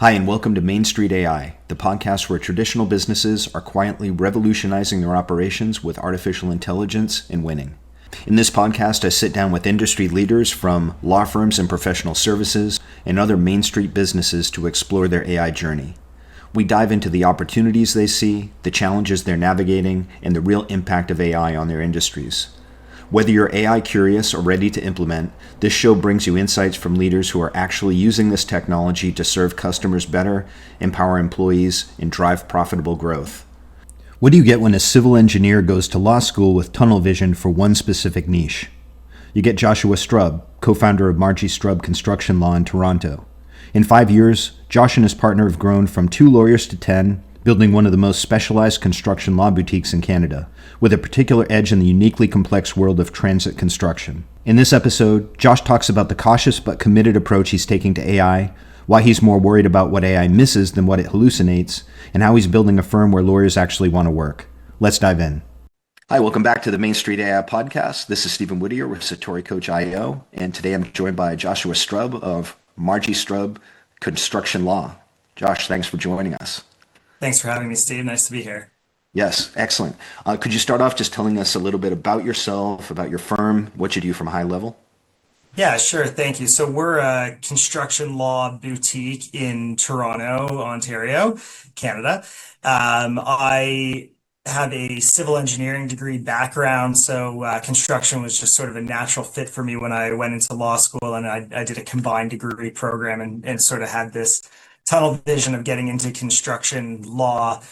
Hi, and welcome to Main Street AI, the podcast where traditional businesses are quietly revolutionizing their operations with artificial intelligence and winning. In this podcast, I sit down with industry leaders from law firms and professional services and other Main Street businesses to explore their AI journey. We dive into the opportunities they see, the challenges they're navigating, and the real impact of AI on their industries. Whether you're AI curious or ready to implement, this show brings you insights from leaders who are actually using this technology to serve customers better, empower employees, and drive profitable growth. What do you get when a civil engineer goes to law school with tunnel vision for one specific niche? You get Joshua Strub, co-founder of Margie Strub Construction Law in Toronto. In 5 years, Josh and his partner have grown from 2 lawyers to 10, building one of the most specialized construction law boutiques in Canada, with a particular edge in the uniquely complex world of transit construction. In this episode, Josh talks about the cautious but committed approach he's taking to AI, why he's more worried about what AI misses than what it hallucinates, and how he's building a firm where lawyers actually want to work. Let's dive in. Hi, welcome back to the Main Street AI podcast. This is Stephen Whittier with Satori Coach IO, and today I'm joined by Joshua Strub of Margie Strub Construction Law. Josh, thanks for joining us. Thanks for having me, Steve. Nice to be here. Yes, excellent. Could you start off just telling us a little bit about yourself, about your firm, what you do from a high level? Yeah, sure. Thank you. So we're a construction law boutique in Toronto, Ontario, Canada. I have a civil engineering degree background, so construction was just sort of a natural fit for me when I went into law school, and I did a combined degree program and sort of had this tunnel vision of getting into construction law.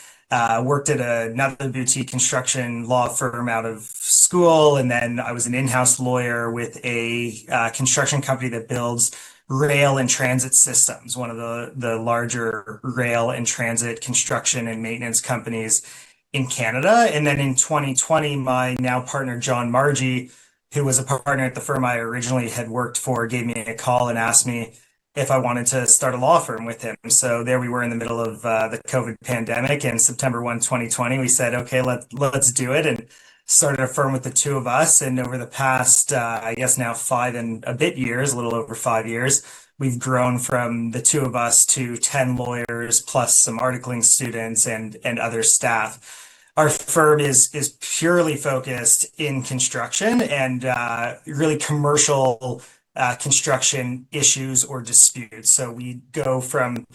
Worked at another boutique construction law firm out of school, and then I was an in-house lawyer with a construction company that builds rail and transit systems, one of the larger rail and transit construction and maintenance companies in Canada. And then in 2020, my now partner, John Margie, who was a partner at the firm I originally had worked for, gave me a call and asked me if I wanted to start a law firm with him. So there we were in the middle of the COVID pandemic, and September 1, 2020, we said, okay, let's do it, and started a firm with the two of us. And over the past, I guess now 5 and a bit years, a little over 5 years, we've grown from the two of us to 10 lawyers plus some articling students and other staff. Our firm is purely focused in construction and really commercial construction issues or disputes. So we go from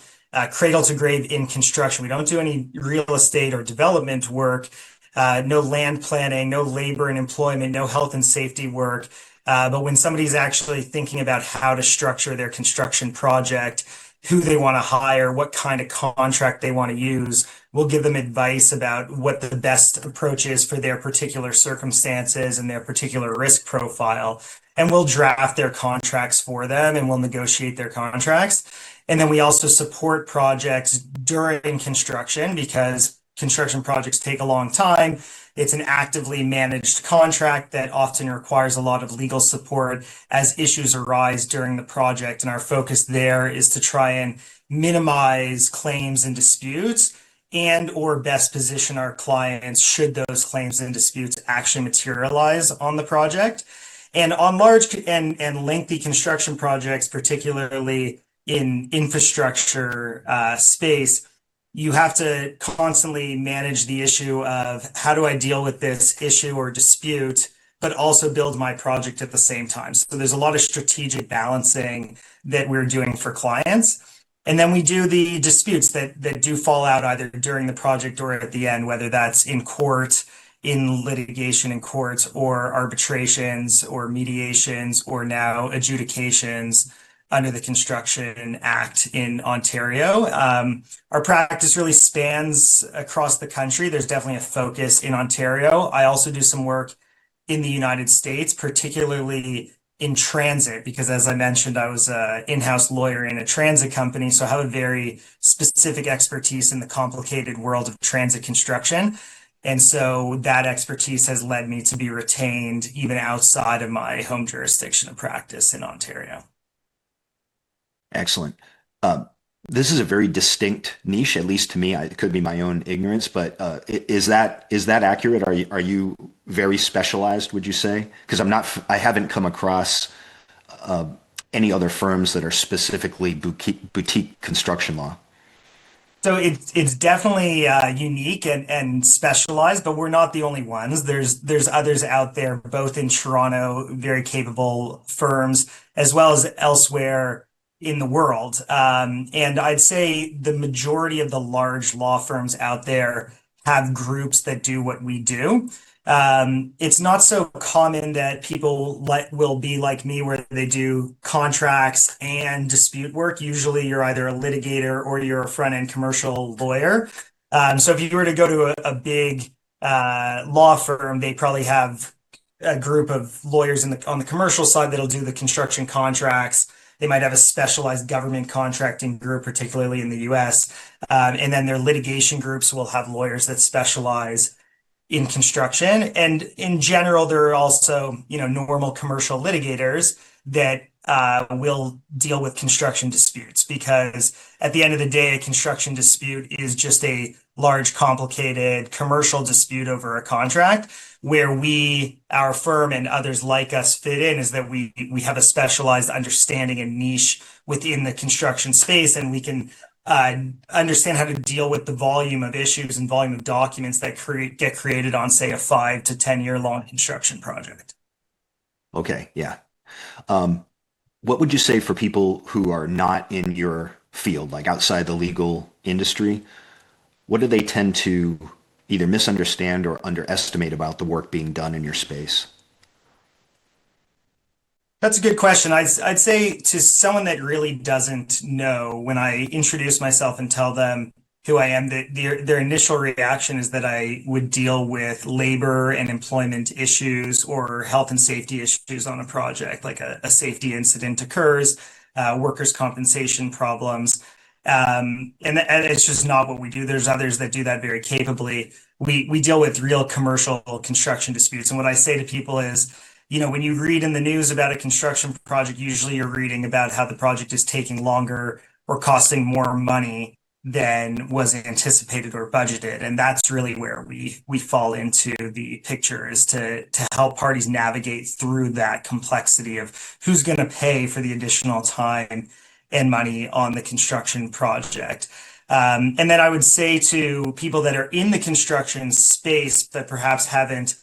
cradle to grave in construction. We don't do any real estate or development work, no land planning, no labor and employment, no health and safety work. But when somebody's actually thinking about how to structure their construction project, who they want to hire, what kind of contract they want to use, we'll give them advice about what the best approach is for their particular circumstances and their particular risk profile. And we'll draft their contracts for them and we'll negotiate their contracts. And then we also support projects during construction because construction projects take a long time. It's an actively managed contract that often requires a lot of legal support as issues arise during the project. And our focus there is to try and minimize claims and disputes and or best position our clients should those claims and disputes actually materialize on the project. And on large and lengthy construction projects, particularly in infrastructure space, you have to constantly manage the issue of how do I deal with this issue or dispute, but also build my project at the same time. So there's a lot of strategic balancing that we're doing for clients. And then we do the disputes that do fall out either during the project or at the end, whether that's in court, in litigation in courts, or arbitrations or mediations, or now adjudications under the Construction Act in Ontario. Our practice really spans across the country. There's definitely a focus in Ontario. I also do some work in the United States, particularly in transit, because as I mentioned, I was an in-house lawyer in a transit company, so I have a very specific expertise in the complicated world of transit construction. And so that expertise has led me to be retained even outside of my home jurisdiction of practice in Ontario. Excellent. This is a very distinct niche, at least to me. It could be my own ignorance, but is that accurate? Are you very specialized, would you say? Because I haven't come across any other firms that are specifically boutique construction law? So it's definitely unique and specialized, but we're not the only ones. There's others out there, both in Toronto, very capable firms, as well as elsewhere in the world. And I'd say the majority of the large law firms out there have groups that do what we do. It's not so common that people will be like me where they do contracts and dispute work. Usually you're either a litigator or you're a front-end commercial lawyer. So if you were to go to a big law firm, they probably have a group of lawyers on the commercial side that'll do the construction contracts. They might have a specialized government contracting group, particularly in the US. And then their litigation groups will have lawyers that specialize in construction. And in general, there are also, normal commercial litigators that will deal with construction disputes because at the end of the day, a construction dispute is just a large, complicated commercial dispute over a contract. Where our firm and others like us fit in is that we have a specialized understanding and niche within the construction space, and we can understand how to deal with the volume of issues and volume of documents that get created on, say, a 5 to 10 year long construction project. Okay, yeah. What would you say for people who are not in your field, like outside the legal industry? What do they tend to either misunderstand or underestimate about the work being done in your space? That's a good question. I'd say to someone that really doesn't know, when I introduce myself and tell them who I am, that their initial reaction is that I would deal with labor and employment issues or health and safety issues on a project, like a safety incident occurs, workers' compensation problems. And it's just not what we do. There's others that do that very capably. We deal with real commercial construction disputes. And what I say to people is, when you read in the news about a construction project, usually you're reading about how the project is taking longer or costing more money than was anticipated or budgeted. And that's really where we fall into the picture, is to help parties navigate through that complexity of who's going to pay for the additional time and money on the construction project. And then I would say to people that are in the construction space that perhaps haven't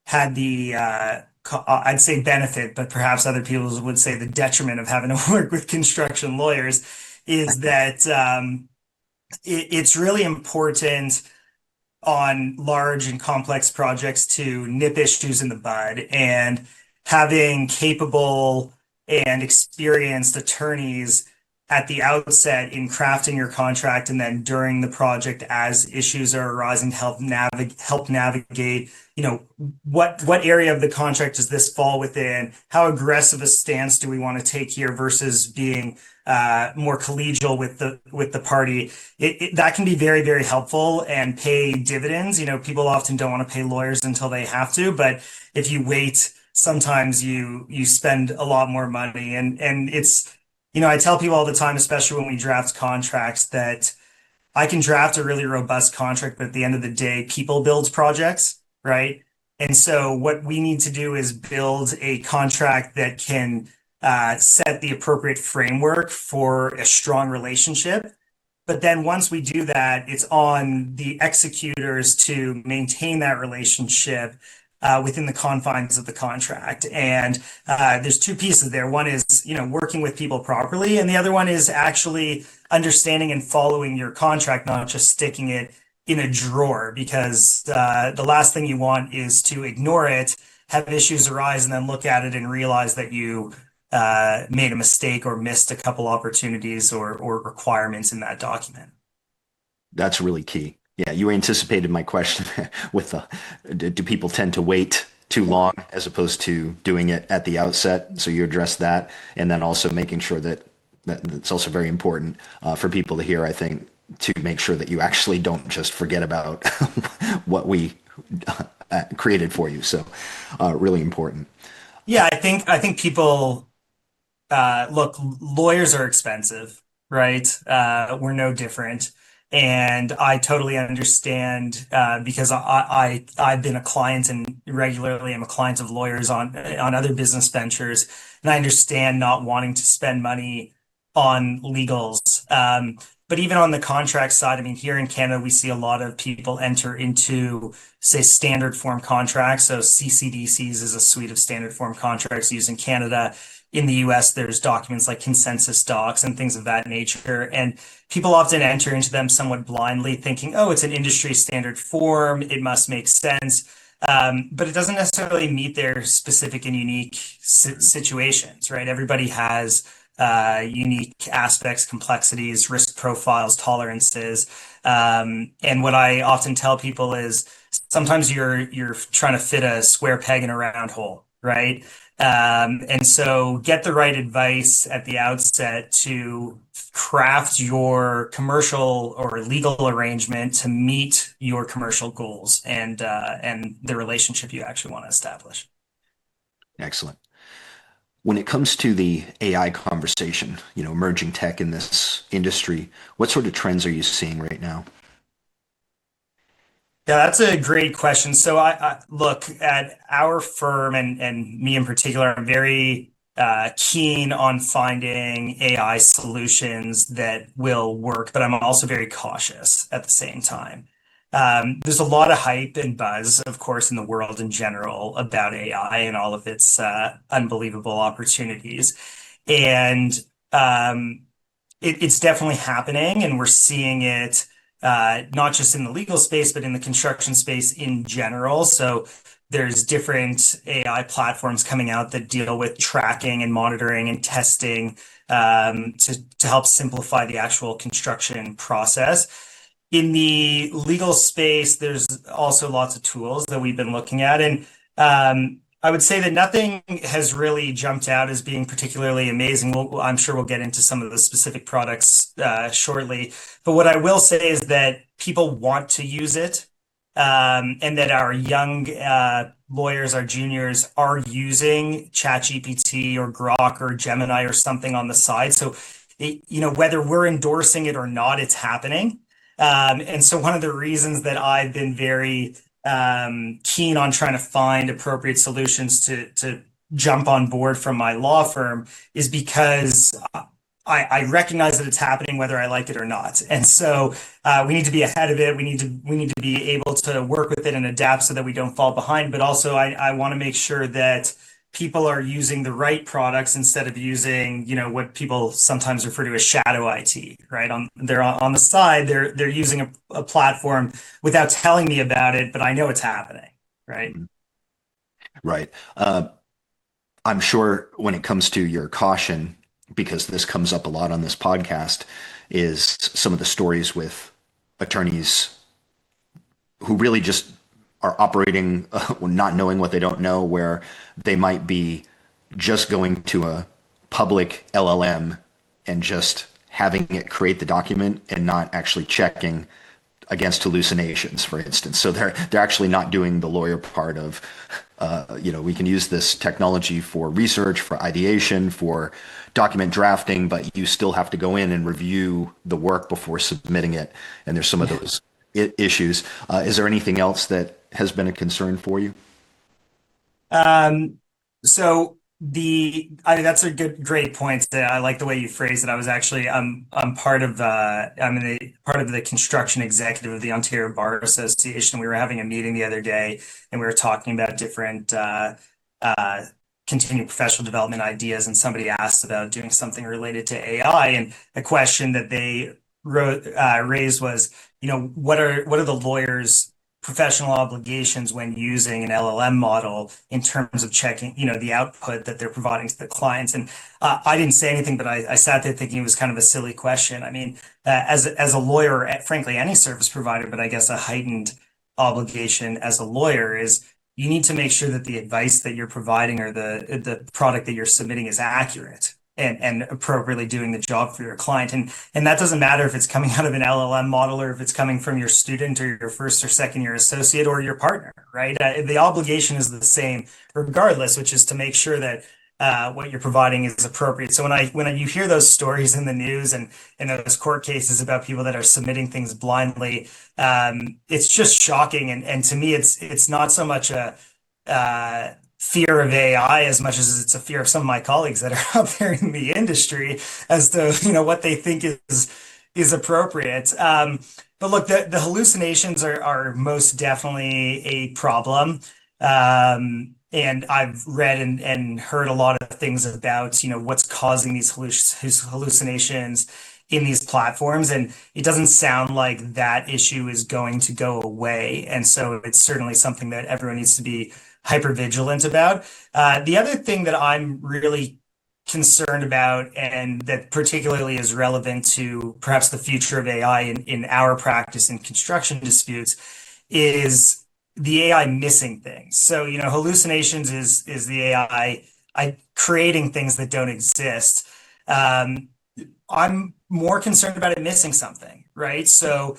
had the I'd say benefit, but perhaps other people would say the detriment of having to work with construction lawyers, is that it's really important on large and complex projects to nip issues in the bud, and having capable and experienced attorneys at the outset in crafting your contract and then during the project as issues are arising to help navigate, what area of the contract does this fall within? How aggressive a stance do we want to take here versus being more collegial with the party? That can be very, very helpful and pay dividends. People often don't want to pay lawyers until they have to, but if you wait, sometimes you spend a lot more money. And it's, I tell people all the time, especially when we draft contracts, that I can draft a really robust contract, but at the end of the day, people build projects, right? And so what we need to do is build a contract that can set the appropriate framework for a strong relationship. But then once we do that, it's on the executors to maintain that relationship within the confines of the contract. And there's two pieces there. One is, working with people properly, and the other one is actually understanding and following your contract, not just sticking it in a drawer, because the last thing you want is to ignore it, have issues arise, and then look at it and realize that you made a mistake or missed a couple opportunities or requirements in that document. That's really key. Yeah, you anticipated my question with do people tend to wait too long as opposed to doing it at the outset? So you address that, and then also making sure that that's also very important for people to hear, I think, to make sure that you actually don't just forget about what we created for you. So really important. Yeah, I think people look, lawyers are expensive, right? We're no different. And I totally understand because I've been a client and regularly I'm a client of lawyers on other business ventures, and I understand not wanting to spend money on legals. But even on the contract side, I mean, here in Canada, we see a lot of people enter into, say, standard form contracts. So CCDCs is a suite of standard form contracts used in Canada. In the US, there's documents like consensus docs and things of that nature. And people often enter into them somewhat blindly, thinking, oh, it's an industry standard form, it must make sense. But it doesn't necessarily meet their specific and unique situations, right? Everybody has unique aspects, complexities, risk profiles, tolerances. And what I often tell people is sometimes you're trying to fit a square peg in a round hole, right? And so get the right advice at the outset to craft your commercial or legal arrangement to meet your commercial goals and the relationship you actually want to establish. Excellent. When it comes to the AI conversation, emerging tech in this industry, what sort of trends are you seeing right now? Yeah, that's a great question. So I look at our firm and me in particular. I'm very keen on finding AI solutions that will work, but I'm also very cautious at the same time. There's a lot of hype and buzz, of course, in the world in general about AI and all of its unbelievable opportunities, and um, it's definitely happening, and we're seeing it not just in the legal space, but in the construction space in general. So there's different AI platforms coming out that deal with tracking and monitoring and testing to help simplify the actual construction process. In the legal space, there's also lots of tools that we've been looking at. And I would say that nothing has really jumped out as being particularly amazing. I'm sure we'll get into some of the specific products shortly. But what I will say is that people want to use it, and that our young lawyers, our juniors, are using ChatGPT or Grok or Gemini or something on the side. So, whether we're endorsing it or not, it's happening. And so one of the reasons that I've been very keen on trying to find appropriate solutions to jump on board from my law firm is because I recognize that it's happening whether I like it or not. And so we need to be ahead of it. We need to be able to work with it and adapt so that we don't fall behind. But also I want to make sure that people are using the right products instead of using, what people sometimes refer to as shadow IT, right? They're on the side, they're using a platform without telling me about it, but I know it's happening, right? Right. I'm sure when it comes to your caution, because this comes up a lot on this podcast, is some of the stories with attorneys who really just are operating not knowing what they don't know, where they might be just going to a public LLM and just having it create the document and not actually checking against hallucinations, for instance. So they're actually not doing the lawyer part of, we can use this technology for research, for ideation, for document drafting, but you still have to go in and review the work before submitting it. And there's some of those issues. Is there anything else that has been a concern for you? So that's a great point. I like the way you phrased it. I was actually I'm part of part of the construction executive of the Ontario Bar Association. We were having a meeting the other day, and we were talking about different continuing professional development ideas. And somebody asked about doing something related to AI, and a question that they raised was, what are the lawyers' professional obligations when using an LLM model in terms of checking, the output that they're providing to the clients. And I didn't say anything, but I sat there thinking it was kind of a silly question. I mean, as a lawyer, frankly, any service provider, but I guess a heightened obligation as a lawyer is you need to make sure that the advice that you're providing or the product that you're submitting is accurate and appropriately doing the job for your client. And that doesn't matter if it's coming out of an LLM model or if it's coming from your student or your first or second year associate or your partner, right? The obligation is the same regardless, which is to make sure that what you're providing is appropriate. So when you hear those stories in the news and those court cases about people that are submitting things blindly, it's just shocking. And to me, it's not so much a fear of AI as much as it's a fear of some of my colleagues that are out there in the industry as to what they think is appropriate. But look, the hallucinations are most definitely a problem. And I've read and heard a lot of things about, what's causing these hallucinations in these platforms. And it doesn't sound like that issue is going to go away. And so it's certainly something that everyone needs to be hyper vigilant about. The other thing that I'm really concerned about, and that particularly is relevant to perhaps the future of AI in our practice in construction disputes, is the AI missing things. So, hallucinations is the AI creating things that don't exist. Um, I'm more concerned about it missing something, right? So,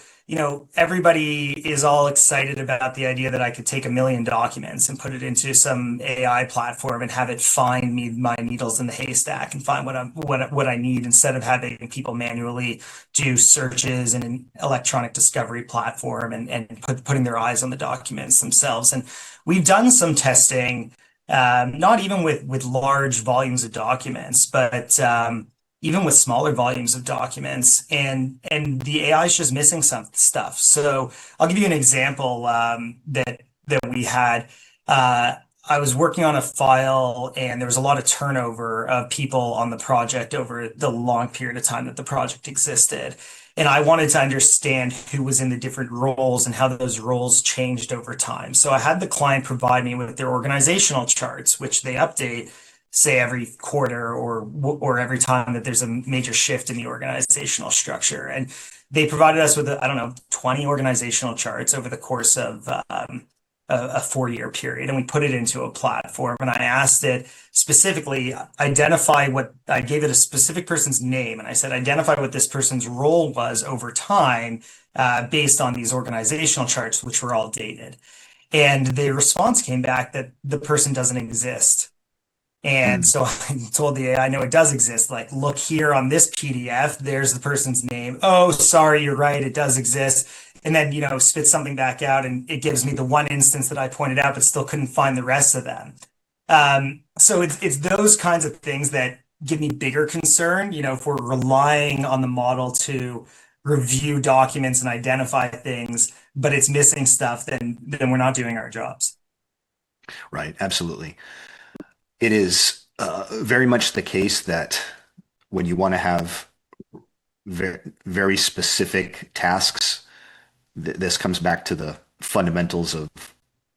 everybody is all excited about the idea that I could take 1 million documents and put it into some AI platform and have it find me my needles in the haystack and find what I need, instead of having people manually do searches in an electronic discovery platform and putting their eyes on the documents themselves. And we've done some testing, not even with large volumes of documents, but even with smaller volumes of documents, and the AI is just missing some stuff. So I'll give you an example, that we had. I was working on a file, and there was a lot of turnover of people on the project over the long period of time that the project existed. And I wanted to understand who was in the different roles and how those roles changed over time. So I had the client provide me with their organizational charts, which they update, say, every quarter or every time that there's a major shift in the organizational structure. And they provided us with, I don't know, 20 organizational charts over the course of a 4-year period. And we put it into a platform. And I asked it specifically, I gave it a specific person's name. And I said, identify what this person's role was over time, based on these organizational charts, which were all dated. And the response came back that the person doesn't exist. And Hmm. so I told the AI, no, it does exist. Like, look here on this PDF, there's the person's name. Oh, sorry, you're right, it does exist. And then, spit something back out, and it gives me the one instance that I pointed out, but still couldn't find the rest of them. So it's those kinds of things that give me bigger concern. If we're relying on the model to review documents and identify things, but it's missing stuff, then we're not doing our jobs. Right, absolutely. It is very much the case that when you want to have very specific tasks, this comes back to the fundamentals of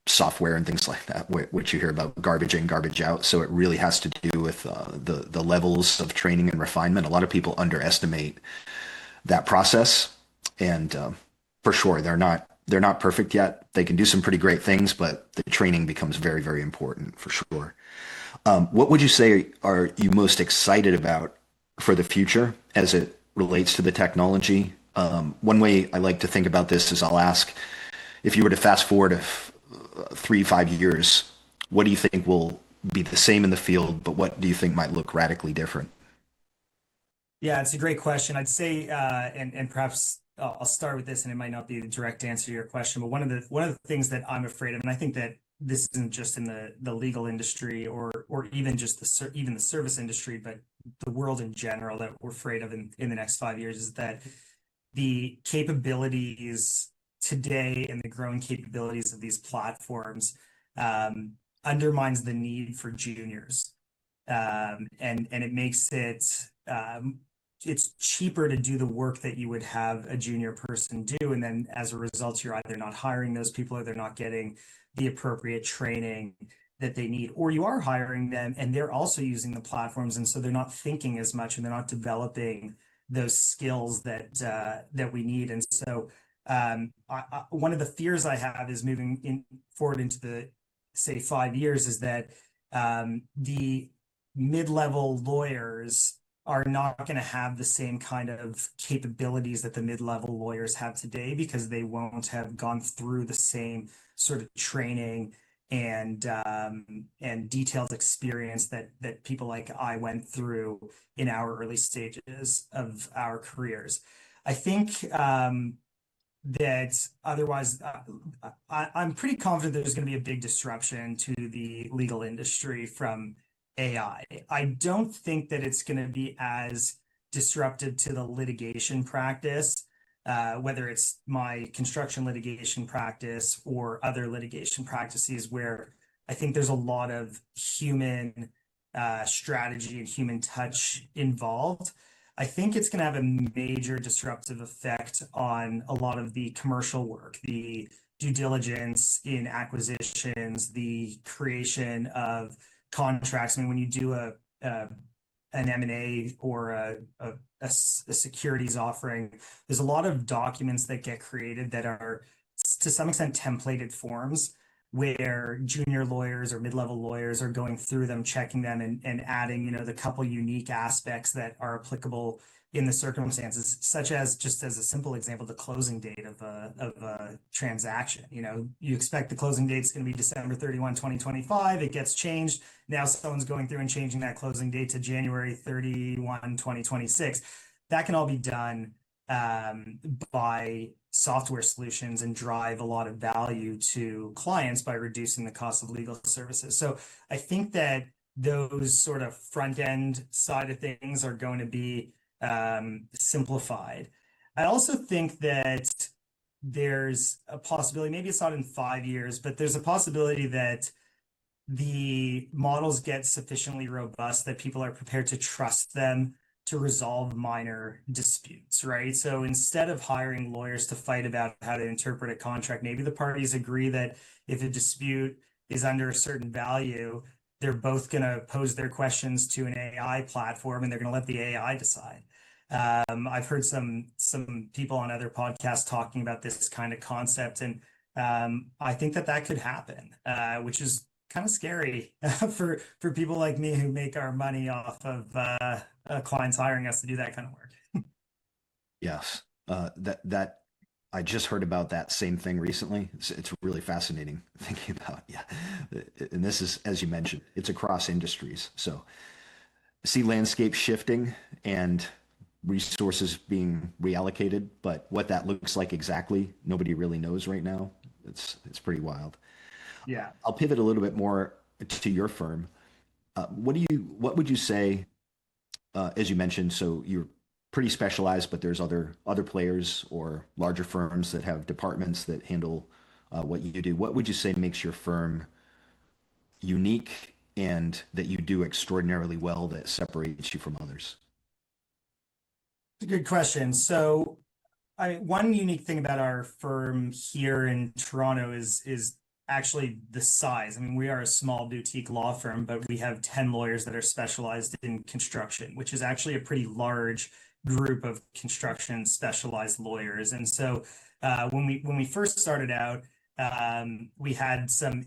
software and things like that, which you hear about garbage in, garbage out. So it really has to do with the levels of training and refinement. A lot of people underestimate that process, and for sure, they're not perfect yet. They can do some pretty great things, but the training becomes very, very important for sure. What would you say are you most excited about for the future as it relates to the technology? One way I like to think about this is I'll ask, if you were to fast forward 3, 5 years, what do you think will be the same in the field, but what do you think might look radically different? Yeah, it's a great question. I'd say, and perhaps I'll start with this, and it might not be the direct answer to your question, but one of the things that I'm afraid of, and I think that this isn't just in the legal industry or even just even the service industry, but the world in general, that we're afraid of in the next 5 years, is that the capabilities today and the growing capabilities of these platforms, undermines the need for juniors, and it makes it's cheaper to do the work that you would have a junior person do. And then as a result, you're either not hiring those people, or they're not getting the appropriate training that they need, or you are hiring them and they're also using the platforms. And so they're not thinking as much, and they're not developing those skills that we need. And so, one of the fears I have is moving forward into the, say, 5 years, is that the mid-level lawyers are not going to have the same kind of capabilities that the mid-level lawyers have today, because they won't have gone through the same sort of training and detailed experience that people like I went through in our early stages of our careers. I think that otherwise, I'm pretty confident there's going to be a big disruption to the legal industry from AI. I don't think that it's going to be as disruptive to the litigation practice, whether it's my construction litigation practice or other litigation practices where I think there's a lot of human strategy and human touch involved. I think it's going to have a major disruptive effect on a lot of the commercial work, the due diligence in acquisitions, the creation of contracts. I mean, when you do an M&A or a securities offering, there's a lot of documents that get created that are to some extent templated forms where junior lawyers or mid-level lawyers are going through them, checking them and adding, the couple unique aspects that are applicable in the circumstances, such as just as a simple example, the closing date of a transaction. You expect the closing date is going to be December 31, 2025. It gets changed. Now someone's going through and changing that closing date to January 31, 2026. That can all be done by software solutions and drive a lot of value to clients by reducing the cost of legal services. So I think that those sort of front end side of things are going to be simplified. I also think that there's a possibility, maybe it's not in 5 years, but there's a possibility that the models get sufficiently robust that people are prepared to trust them to resolve minor disputes, right? So instead of hiring lawyers to fight about how to interpret a contract, maybe the parties agree that if a dispute is under a certain value, they're both going to pose their questions to an AI platform and they're going to let the AI decide. I've heard some people on other podcasts talking about this kind of concept, and I think that could happen, which is kind of scary for people like me who make our money off of clients hiring us to do that kind of work. Yes. That I just heard about that same thing recently. It's really fascinating thinking about, yeah. And this is, as you mentioned, it's across industries. So I see landscape shifting and resources being reallocated, but what that looks like exactly, nobody really knows right now. It's pretty wild. Yeah. I'll pivot a little bit more to your firm. What would you say, as you mentioned, so you're pretty specialized, but there's other players or larger firms that have departments that handle what you do. What would you say makes your firm unique and that you do extraordinarily well that separates you from others? It's a good question. So, one unique thing about our firm here in Toronto is actually the size. I mean, we are a small boutique law firm, but we have 10 lawyers that are specialized in construction, which is actually a pretty large group of construction specialized lawyers. And so, when we first started out, we had some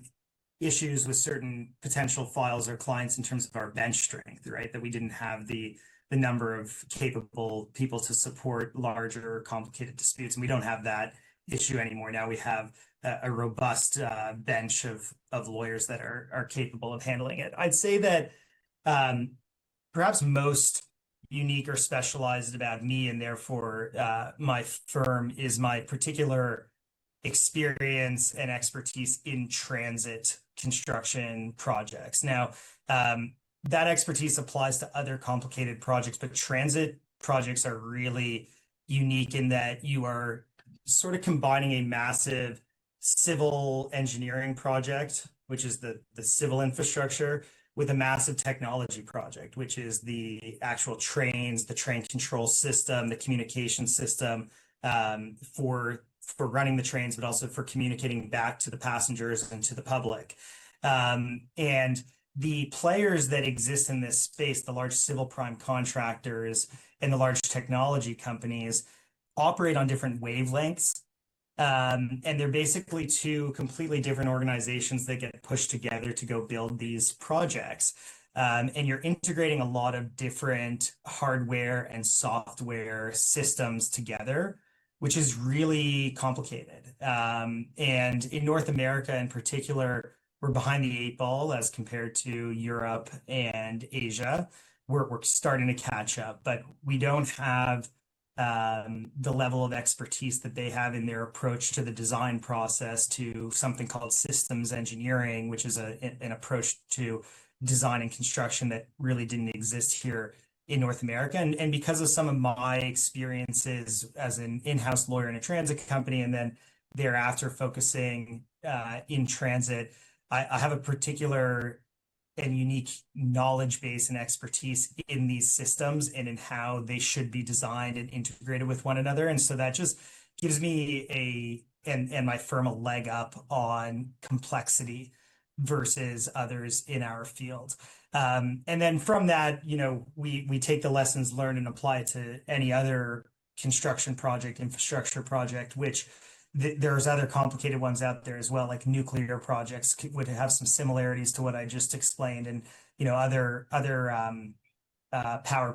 issues with certain potential files or clients in terms of our bench strength, right? That we didn't have the number of capable people to support larger, complicated disputes, and we don't have that issue anymore. Now we have a robust bench of lawyers that are capable of handling it. I'd say that perhaps most unique or specialized about me, and therefore my firm, is my particular experience and expertise in transit construction projects. Now, that expertise applies to other complicated projects, but transit projects are really unique in that you are sort of combining a massive civil engineering project, which is the civil infrastructure, with a massive technology project, which is the actual trains, the train control system, the communication system, for running the trains, but also for communicating back to the passengers and to the public. And the players that exist in this space, the large civil prime contractors and the large technology companies, operate on different wavelengths. And they're basically two completely different organizations that get pushed together to go build these projects. And you're integrating a lot of different hardware and software systems together, which is really complicated. And in North America in particular, we're behind the eight ball as compared to Europe and Asia. We're starting to catch up, but we don't have the level of expertise that they have in their approach to the design process to something called systems engineering, which is an approach to design and construction that really didn't exist here in North America. And because of some of my experiences as an in-house lawyer in a transit company, and then thereafter focusing in transit, I have a particular and unique knowledge base and expertise in these systems and in how they should be designed and integrated with one another. And so that just gives me and my firm a leg up on complexity versus others in our field. And then from that, we take the lessons learned and apply it to any other construction project, infrastructure project, which there's other complicated ones out there as well, like nuclear projects would have some similarities to what I just explained, and other power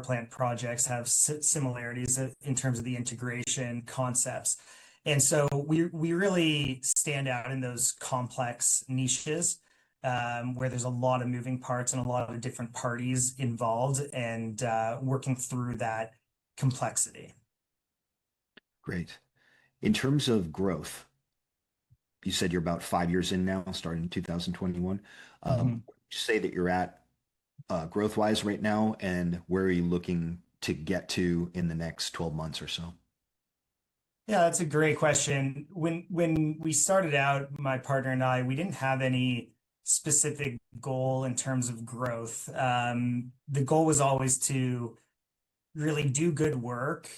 plant projects have similarities in terms of the integration concepts. And so we really stand out in those complex niches where there's a lot of moving parts and a lot of different parties involved and working through that complexity. Great. In terms of growth, you said you're about 5 years in now, starting in 2021. Mhm. Would you say that you're at growth-wise right now, and where are you looking to get to in the next 12 months or so? Yeah, that's a great question. When we started out, my partner and I, we didn't have any specific goal in terms of growth. The goal was always to really do good work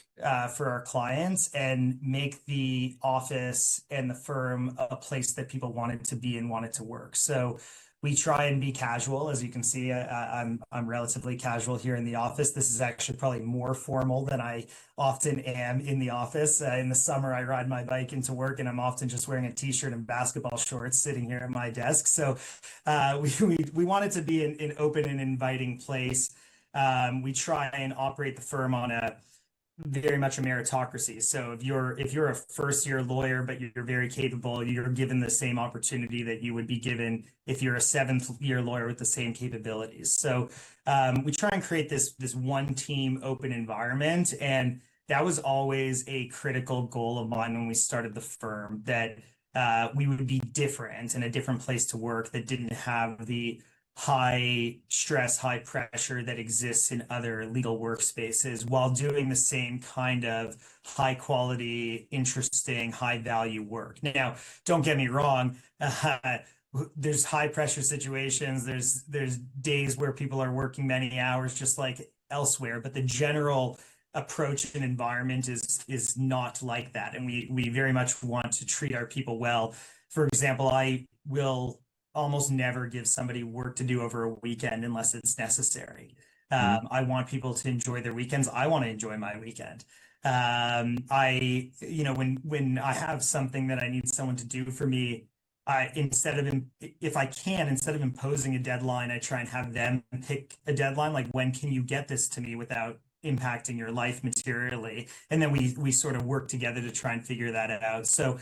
for our clients and make the office and the firm a place that people wanted to be and wanted to work. So we try and be casual. As you can see, I'm relatively casual here in the office. This is actually probably more formal than I often am in the office. In the summer, I ride my bike into work, and I'm often just wearing a t-shirt and basketball shorts sitting here at my desk. So we wanted to be an open and inviting place. We try and operate the firm on a very much a meritocracy. So if you're a first year lawyer, but you're very capable, you're given the same opportunity that you would be given if you're a seventh year lawyer with the same capabilities. So we try and create this one team open environment. And that was always a critical goal of mine when we started the firm, that we would be different and a different place to work that didn't have the high stress, high pressure that exists in other legal workspaces while doing the same kind of high quality, interesting, high value work. Now, don't get me wrong. There's high pressure situations. There's days where people are working many hours just like elsewhere, but the general approach and environment is not like that. And we very much want to treat our people well. For example, I will almost never give somebody work to do over a weekend unless it's necessary. Mhm. I want people to enjoy their weekends. I want to enjoy my weekend. When I have something that I need someone to do for me, if I can, instead of imposing a deadline, I try and have them pick a deadline. Like, when can you get this to me without impacting your life materially? And then we sort of work together to try and figure that out. So,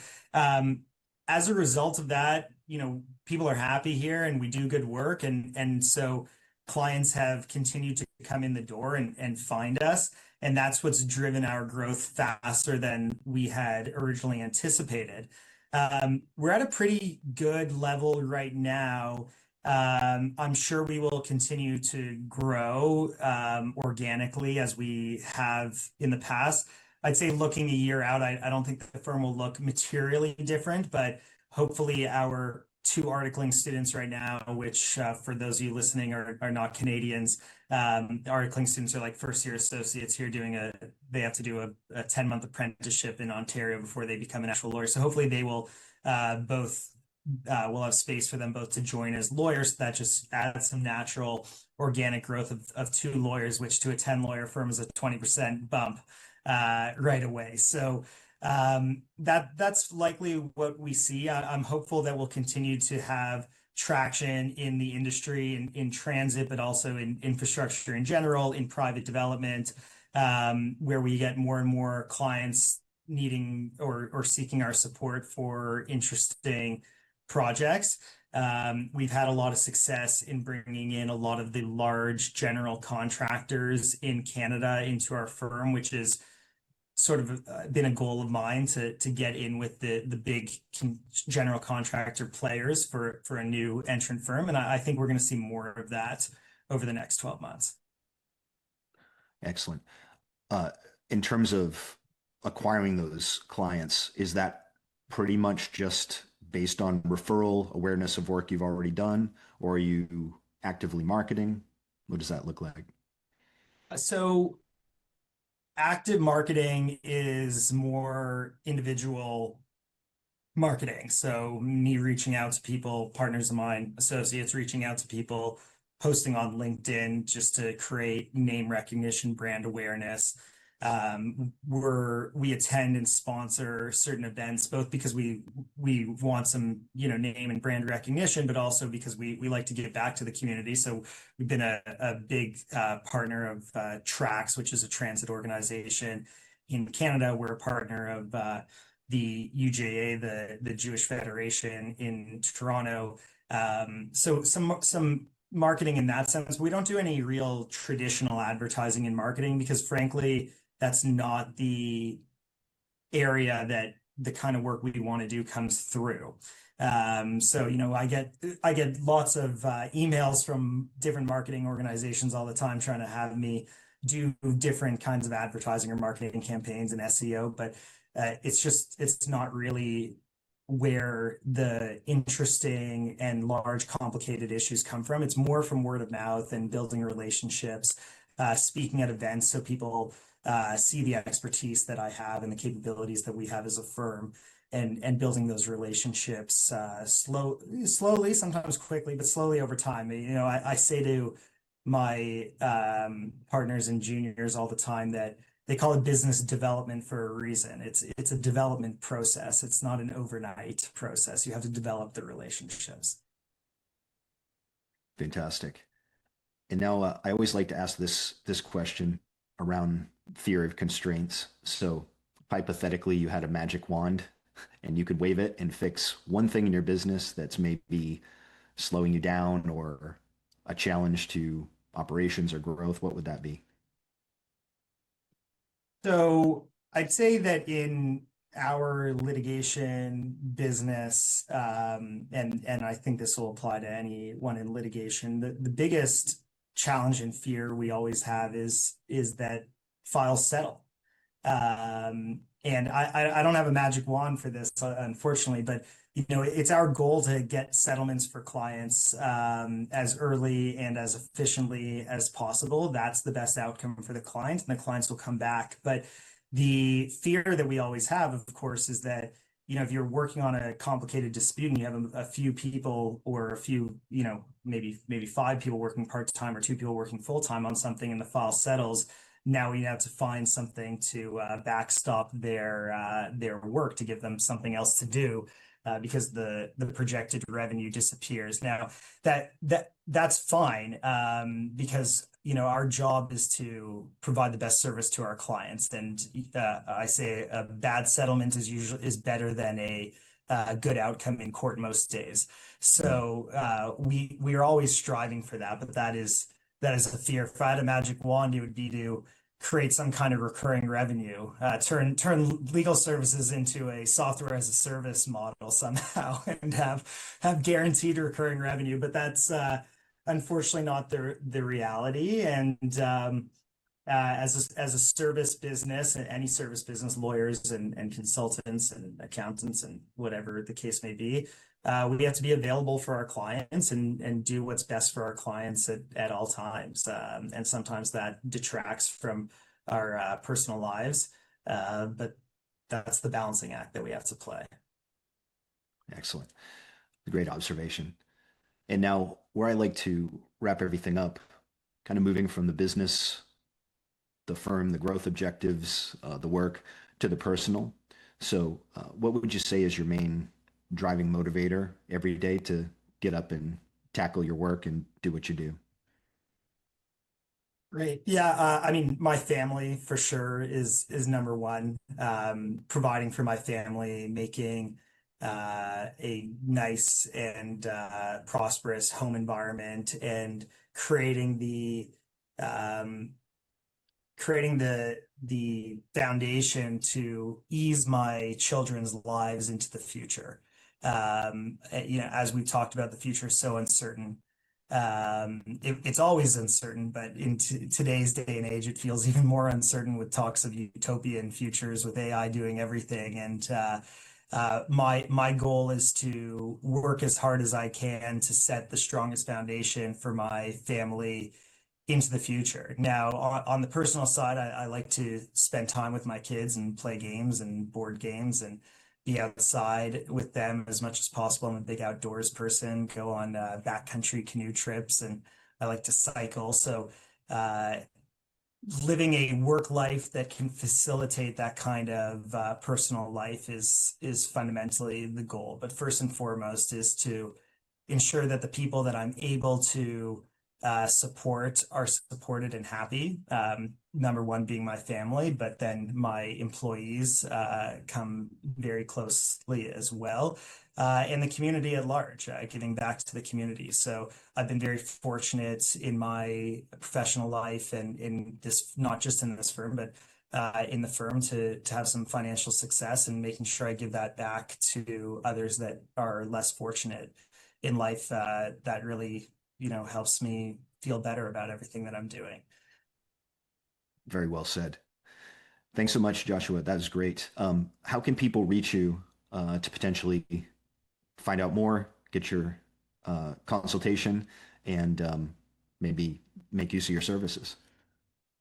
as a result of that, people are happy here and we do good work. And so clients have continued to come in the door and find us. And that's what's driven our growth faster than we had originally anticipated. We're at a pretty good level right now. I'm sure we will continue to grow organically as we have in the past. I'd say looking a year out, I don't think the firm will look materially different, but hopefully our two articling students right now, which for those of you listening are not Canadians, articling students are like first year associates here they have to do a 10-month apprenticeship in Ontario before they become an actual lawyer. So hopefully they will both we'll have space for them both to join as lawyers. That just adds some natural organic growth of two lawyers, which to a 10 lawyer firm is a 20% bump right away. So that's likely what we see. I'm hopeful that we'll continue to have traction in the industry, in transit, but also in infrastructure in general, in private development, where we get more and more clients needing or seeking our support for interesting projects. We've had a lot of success in bringing in a lot of the large general contractors in Canada into our firm, which is sort of been a goal of mine to get in with the big general contractor players for a new entrant firm, and I think we're going to see more of that over the next 12 months. Excellent. Uh, in terms of acquiring those clients, is that pretty much just based on referral, awareness of work you've already done, or are you actively marketing? What does that look like? So active marketing is more individual marketing. So me reaching out to people, partners of mine, associates reaching out to people, posting on LinkedIn just to create name recognition, brand awareness. We attend and sponsor certain events, both because we want some, name and brand recognition, but also because we like to give back to the community. So we've been a big partner of TRAX, which is a transit organization in Canada. We're a partner of the UJA, the Jewish Federation in Toronto. So some marketing in that sense. We don't do any real traditional advertising and marketing because, frankly, that's not the area that the kind of work we want to do comes through. So I get lots of emails from different marketing organizations all the time trying to have me do different kinds of advertising or marketing campaigns and SEO, but it's not really where the interesting and large complicated issues come from. It's more from word of mouth and building relationships, speaking at events so people see the expertise that I have and the capabilities that we have as a firm, and building those relationships slowly, sometimes quickly, but slowly over time. I say to my partners and juniors all the time that they call it business development for a reason. It's a development process. It's not an overnight process. You have to develop the relationships. Fantastic. And now I always like to ask this question around fear of constraints. So hypothetically, you had a magic wand and you could wave it and fix one thing in your business that's maybe slowing you down or a challenge to operations or growth. What would that be? So I'd say that in our litigation business, and I think this will apply to anyone in litigation, the biggest challenge and fear we always have is that files settle. And I don't have a magic wand for this, unfortunately, but it's our goal to get settlements for clients as early and as efficiently as possible. That's the best outcome for the client, and the clients will come back. But the fear that we always have, of course, is that if you're working on a complicated dispute and you have a few people or a few, maybe five people working part-time or two people working full-time on something and the file settles, now we have to find something to backstop their work to give them something else to do because the projected revenue disappears. Now that's fine because our job is to provide the best service to our clients, and I say a bad settlement is better than a good outcome in court most days. So we are always striving for that, but that is a fear. If I had a magic wand, it would be to create some kind of recurring revenue, turn legal services into a software as a service model somehow, and have guaranteed recurring revenue. But that's unfortunately not the reality. And as a service business, and any service business, lawyers and consultants and accountants and whatever the case may be, we have to be available for our clients and do what's best for our clients at all times. And sometimes that detracts from our personal lives, but that's the balancing act that we have to play. Excellent. Great observation. And now, where I like to wrap everything up, kind of moving from the business, the firm, the growth objectives, the work, to the personal. So, what would you say is your main driving motivator every day to get up and tackle your work and do what you do? Great. Yeah, I mean, my family for sure is number one. Providing for my family, making a nice and prosperous home environment, and creating the um, creating the foundation to ease my children's lives into the future. As we've talked about, the future is so uncertain. It's always uncertain, but in today's day and age, it feels even more uncertain with talks of utopian futures with AI doing everything. And my goal is to work as hard as I can to set the strongest foundation for my family into the future. Now, on the personal side, I like to spend time with my kids and play games and board games and be outside with them as much as possible. I'm a big outdoors person, go on backcountry canoe trips, and I like to cycle. So, uh, living a work life that can facilitate that kind of personal life is fundamentally the goal. But first and foremost is to ensure that the people that I'm able to support are supported and happy. Number one being my family, but then my employees come very closely as well. And the community at large, giving back to the community. So I've been very fortunate in my professional life and in this, not just in this firm, but in the firm to have some financial success, and making sure I give that back to others that are less fortunate in life. That really, helps me feel better about everything that I'm doing. Very well said. Thanks so much, Joshua. That was great. How can people reach you to potentially find out more, get your consultation, and maybe make use of your services?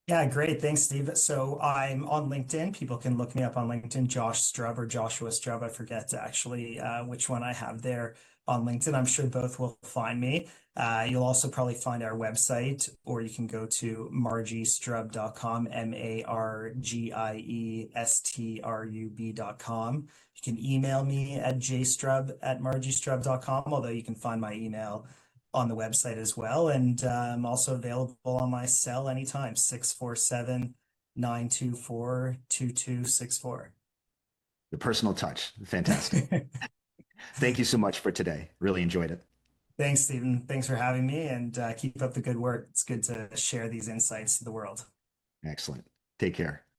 Yeah, great. Thanks, Steve. So I'm on LinkedIn. People can look me up on LinkedIn, Josh Strub or Joshua Strub. I forget actually which one I have there on LinkedIn. I'm sure both will find me. You'll also probably find our website, or you can go to margiestrub.com, MargieStrub.com. You can email me at jstrub@margiestrub.com, although you can find my email on the website as well. And I'm also available on my cell anytime, 647-924-2264. The personal touch. Fantastic. Thank you so much for today. Really enjoyed it. Thanks, Stephen. Thanks for having me, and keep up the good work. It's good to share these insights to the world. Excellent. Take care.